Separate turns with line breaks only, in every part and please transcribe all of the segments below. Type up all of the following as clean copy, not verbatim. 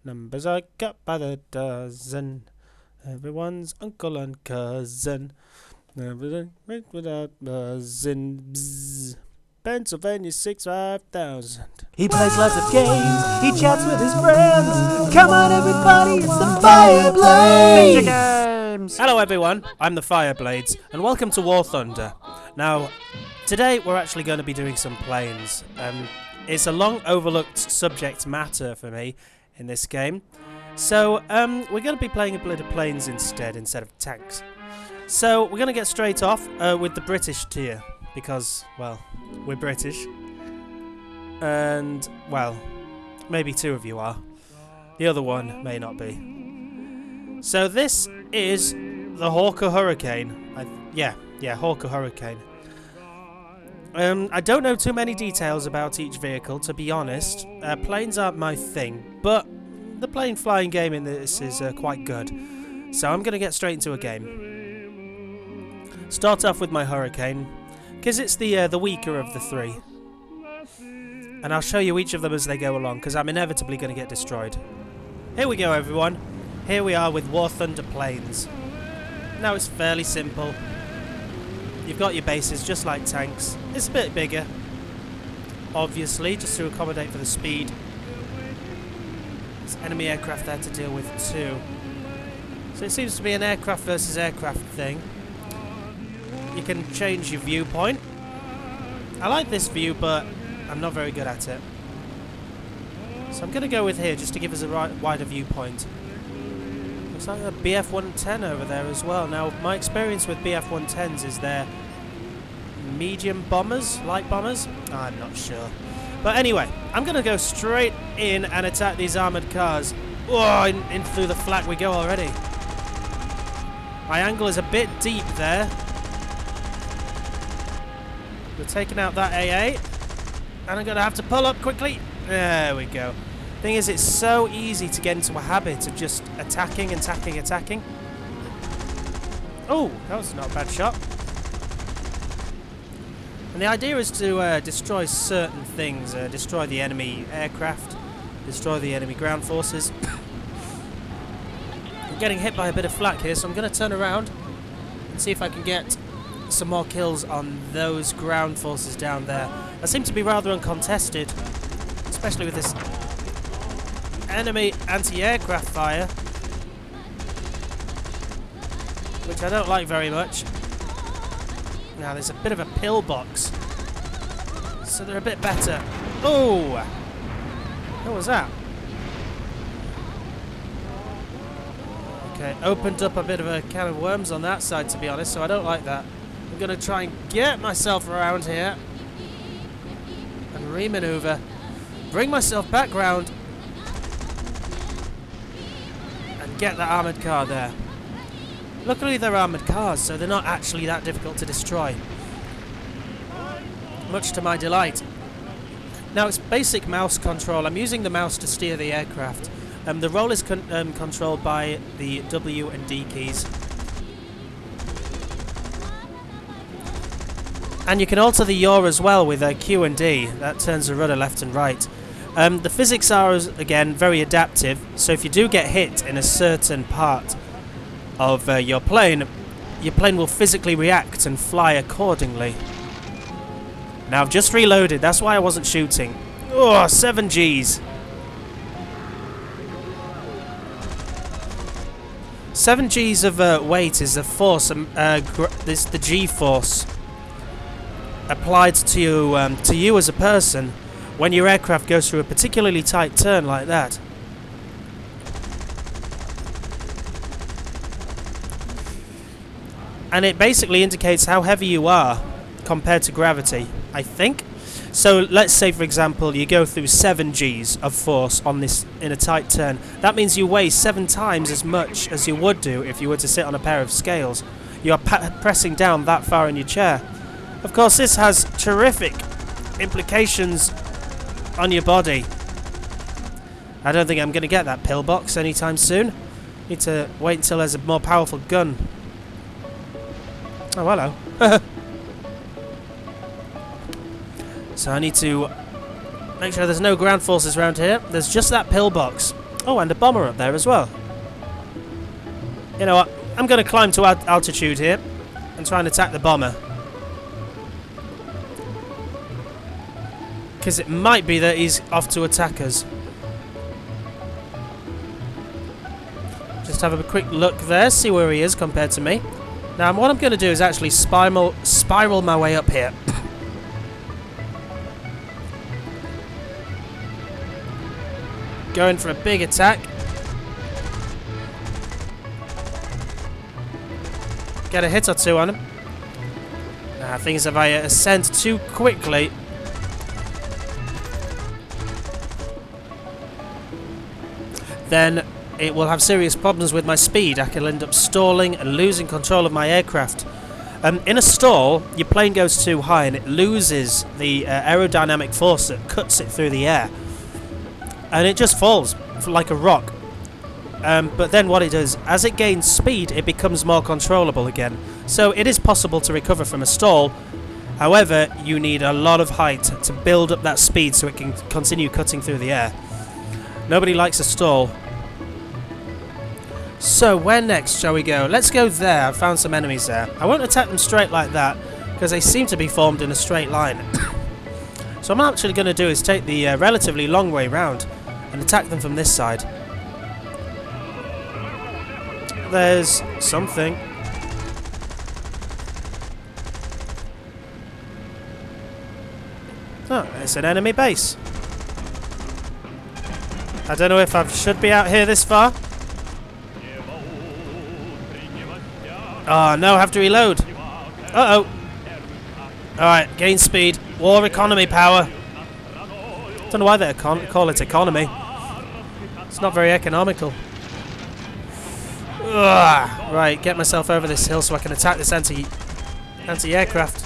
Numbers I got by the dozen. Everyone's uncle and cousin. Never without buzzing. Bzz. Pennsylvania 65000.
He plays lots of games, he chats with his friends. Come on everybody, it's the FireBlades! Games!
Hello everyone, I'm the FireBlades, and welcome to War Thunder. Now, today we're actually going to be doing some planes. It's a long overlooked subject matter for me in this game. So, we're going to be playing a bit of planes instead of tanks. So, we're going to get straight off with the British tier, because, well, we're British. And, well, maybe two of you are. The other one may not be. So this is the Hawker Hurricane. Yeah, Hawker Hurricane. I don't know too many details about each vehicle, to be honest. Planes aren't my thing, but the plane flying game in this is quite good. So I'm going to get straight into a game. Start off with my Hurricane, because it's the weaker of the three. And I'll show you each of them as they go along, because I'm inevitably going to get destroyed. Here we go, everyone. Here we are with War Thunder planes. Now it's fairly simple. You've got your bases just like tanks. It's a bit bigger, obviously, just to accommodate for the speed. There's enemy aircraft there to deal with too. So it seems to be an aircraft versus aircraft thing. You can change your viewpoint. I like this view, but I'm not very good at it. So I'm going to go with here just to give us a wider viewpoint. Looks like a BF-110 over there as well. Now, my experience with BF-110s is they're medium bombers, light bombers? I'm not sure. But anyway, I'm going to go straight in and attack these armoured cars. Oh, in through the flak we go already. My angle is a bit deep there. We're taking out that AA. And I'm going to have to pull up quickly. There we go. Thing is, it's so easy to get into a habit of just attacking. Oh, that was not a bad shot. And the idea is to destroy certain things. Destroy the enemy aircraft. Destroy the enemy ground forces. I'm getting hit by a bit of flak here, so I'm going to turn around and see if I can get some more kills on those ground forces down there. They seem to be rather uncontested, especially with this enemy anti-aircraft fire, which I don't like very much. Now there's a bit of a pillbox, so they're a bit better. Oh! What was that? Okay, opened up a bit of a can of worms on that side, to be honest, so I don't like that. I'm going to try and get myself around here and remaneuver, bring myself back round and get that armoured car there. Luckily they're armoured cars, so they're not actually that difficult to destroy, much to my delight. Now it's basic mouse control. I'm using the mouse to steer the aircraft. The roll is controlled by the W and D keys. And you can alter the yaw as well with Q and D. That turns the rudder left and right. The physics are, again, very adaptive. So if you do get hit in a certain part of your plane will physically react and fly accordingly. Now I've just reloaded. That's why I wasn't shooting. Oh, 7 Gs. 7 Gs of weight is the force. This the G force applied to you as a person when your aircraft goes through a particularly tight turn like that. And it basically indicates how heavy you are compared to gravity, I think. So let's say, for example, you go through 7 Gs of force on this in a tight turn. That means you weigh 7 times as much as you would do if you were to sit on a pair of scales. You are pressing down that far in your chair. Of course, this has terrific implications on your body. I don't think I'm going to get that pillbox anytime soon. Need to wait until there's a more powerful gun. Oh, hello. So I need to make sure there's no ground forces around here. There's just that pillbox. Oh, and a bomber up there as well. You know what? I'm going to climb to altitude here and try and attack the bomber. Because it might be that he's off to attack us. Just have a quick look there, see where he is compared to me. Now, what I'm going to do is actually spiral my way up here. Going for a big attack. Get a hit or two on him. Now, things if I ascend too quickly, then it will have serious problems with my speed. I can end up stalling and losing control of my aircraft. In a stall, your plane goes too high and it loses the aerodynamic force that cuts it through the air. And it just falls like a rock. But then what it does, as it gains speed, it becomes more controllable again. So it is possible to recover from a stall. However, you need a lot of height to build up that speed so it can continue cutting through the air. Nobody likes a stall. So, where next shall we go? Let's go there. I found some enemies there. I won't attack them straight like that, because they seem to be formed in a straight line. So what I'm actually going to do is take the relatively long way round and attack them from this side. There's something. Oh, it's an enemy base. I don't know if I should be out here this far. Oh, no, I have to reload. Uh-oh. Alright, gain speed. War economy power. Don't know why they call it economy. It's not very economical. Ugh. Right, get myself over this hill so I can attack this anti-aircraft.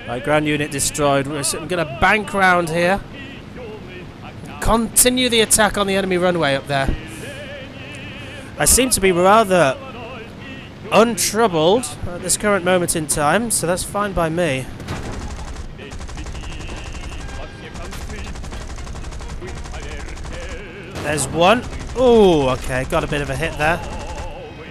Right, ground unit destroyed. I'm going to bank round here. Continue the attack on the enemy runway up there. I seem to be rather untroubled at this current moment in time, so that's fine by me. There's one. Ooh, okay, got a bit of a hit there.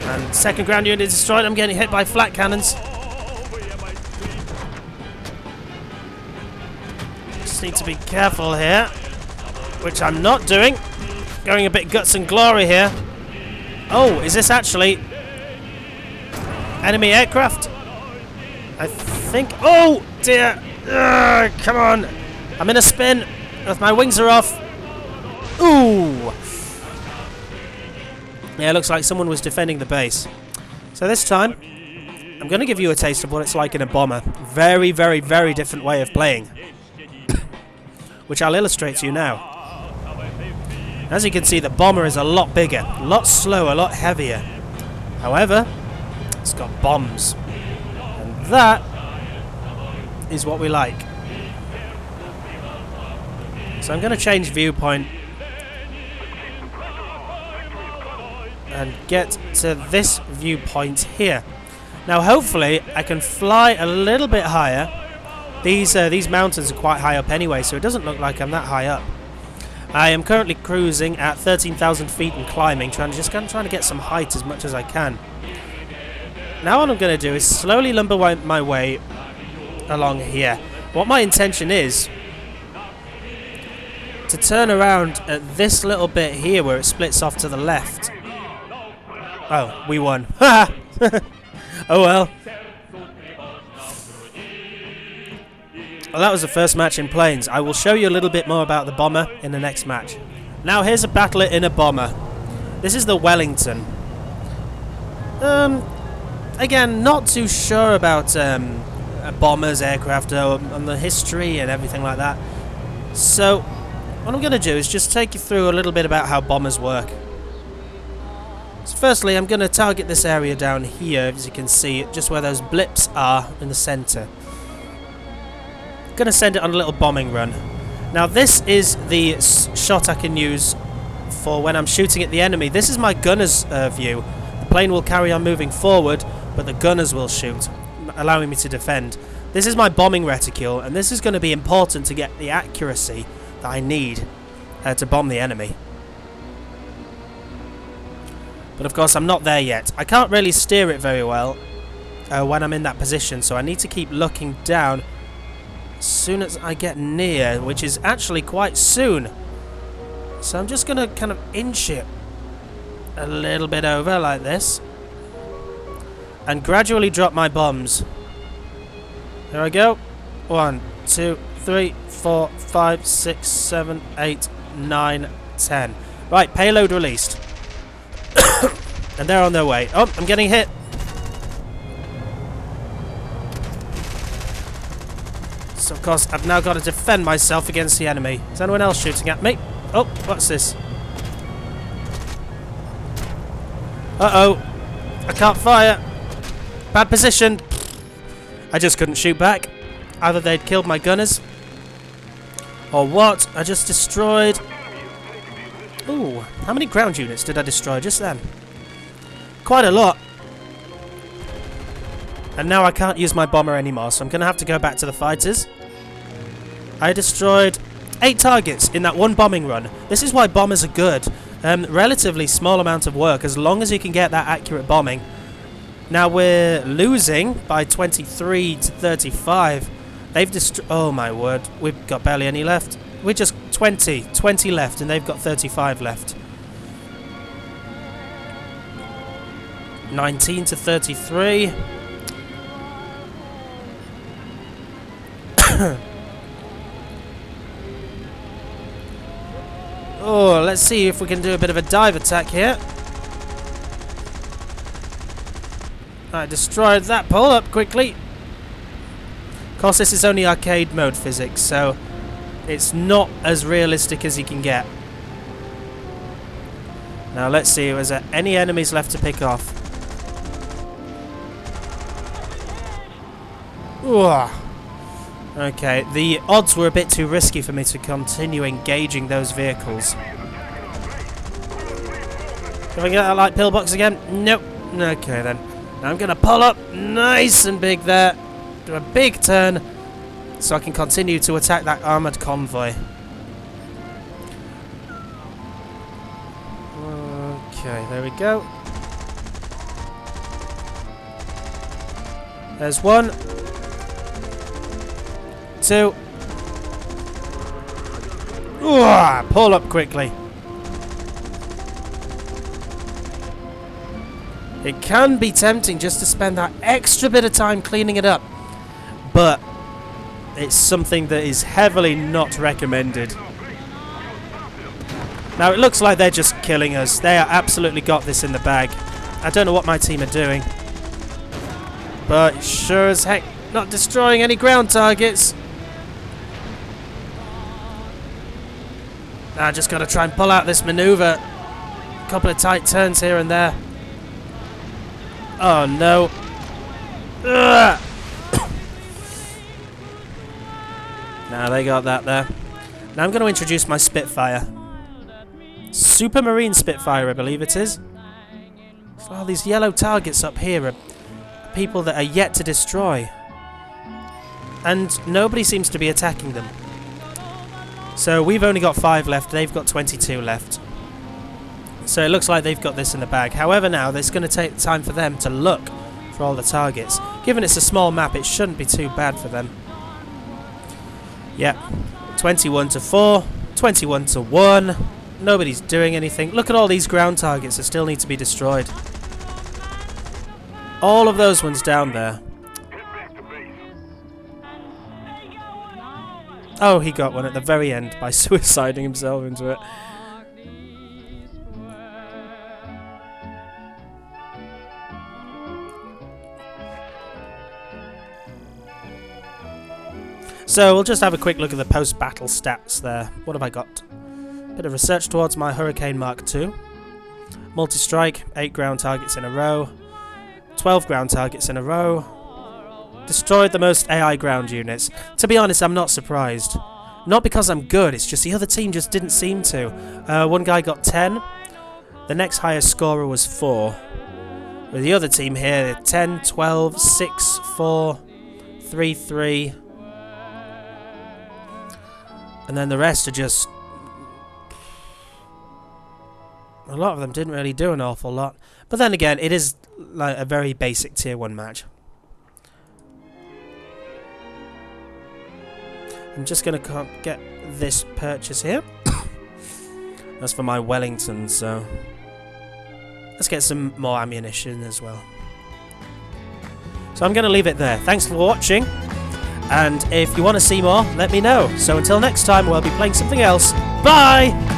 And second ground unit destroyed. I'm getting hit by flak cannons. Just need to be careful here, which I'm not doing. Going a bit guts and glory here. Oh, is this actually enemy aircraft? I think. Oh dear! Come on! I'm in a spin. If my wings are off. Ooh! Yeah, it looks like someone was defending the base. So this time, I'm going to give you a taste of what it's like in a bomber. Very, very, very different way of playing, which I'll illustrate to you now. As you can see, the bomber is a lot bigger, a lot slower, a lot heavier. However, it's got bombs. And that is what we like. So I'm going to change viewpoint and get to this viewpoint here. Now hopefully I can fly a little bit higher. These mountains are quite high up anyway, so it doesn't look like I'm that high up. I am currently cruising at 13,000 feet and climbing, trying to get some height as much as I can. Now what I'm going to do is slowly lumber my way along here. What my intention is to turn around at this little bit here where it splits off to the left. Oh, we won. Oh well. Well, that was the first match in planes. I will show you a little bit more about the bomber in the next match. Now here's a battle in a bomber. This is the Wellington. Again, not too sure about a bomber's aircraft and the history and everything like that. So what I'm going to do is just take you through a little bit about how bombers work. So firstly, I'm going to target this area down here, as you can see, just where those blips are in the centre. Going to send it on a little bombing run. Now this is the shot I can use for when I'm shooting at the enemy. This is my gunner's view. The plane will carry on moving forward, but the gunners will shoot, allowing me to defend. This is my bombing reticule, and this is going to be important to get the accuracy that I need to bomb the enemy. But of course I'm not there yet. I can't really steer it very well when I'm in that position, so I need to keep looking down as soon as I get near, which is actually quite soon. So I'm just going to kind of inch it a little bit over like this and gradually drop my bombs. There I go. 1, 2, 3, 4, 5, 6, 7, 8, 9, 10. Right, payload released. And they're on their way. Oh, I'm getting hit. So of course I've now got to defend myself against the enemy. Is anyone else shooting at me? Oh, what's this? Uh-oh. I can't fire. Bad position. I just couldn't shoot back. Either they'd killed my gunners, or what? I just destroyed... Ooh, how many ground units did I destroy just then? Quite a lot. And now I can't use my bomber anymore, so I'm going to have to go back to the fighters. I destroyed 8 targets in that one bombing run. This is why bombers are good. Relatively small amount of work, as long as you can get that accurate bombing. Now we're losing by 23 to 35. They've destroyed... Oh my word, we've got barely any left. We're just 20 left, and they've got 35 left. 19 to 33. Oh, let's see if we can do a bit of a dive attack here. I destroyed that. Pull up quickly. Of course, this is only arcade mode physics, so it's not as realistic as you can get. Now let's see, is there any enemies left to pick off? Ooh. Okay, the odds were a bit too risky for me to continue engaging those vehicles. Can I get that light pillbox again? Nope. Okay then. Now I'm going to pull up nice and big there. Do a big turn so I can continue to attack that armoured convoy. Okay, there we go. There's 1. 2. Ooh, pull up quickly. It can be tempting just to spend that extra bit of time cleaning it up, but it's something that is heavily not recommended. Now it looks like they're just killing us. They are absolutely got this in the bag. I don't know what my team are doing, but sure as heck not destroying any ground targets. I just got to try and pull out this maneuver. A couple of tight turns here and there. Oh no. Ugh. Now they got that there. Now I'm going to introduce my Spitfire. Supermarine Spitfire, I believe it is. So all these yellow targets up here are people that are yet to destroy. And nobody seems to be attacking them. So we've only got 5 left, they've got 22 left. So it looks like they've got this in the bag. However now, it's going to take time for them to look for all the targets. Given it's a small map, it shouldn't be too bad for them. Yep. 21 to 4, 21 to 1. Nobody's doing anything. Look at all these ground targets that still need to be destroyed. All of those ones down there. Oh, he got one at the very end by suiciding himself into it. So we'll just have a quick look at the post-battle stats there. What have I got? Bit of research towards my Hurricane Mark II. Multi-strike, 8 ground targets in a row. 12 ground targets in a row. Destroyed the most AI ground units. To be honest, I'm not surprised. Not because I'm good, it's just the other team just didn't seem to. One guy got 10. The next highest scorer was 4. With the other team here, 10, 12, 6, 4, 3, 3. And then the rest are just... A lot of them didn't really do an awful lot. But then again, it is like a very basic tier 1 match. I'm just going to get this purchase here. That's for my Wellington, so... Let's get some more ammunition as well. So I'm going to leave it there. Thanks for watching. And if you want to see more, let me know. So until next time, we'll be playing something else. Bye!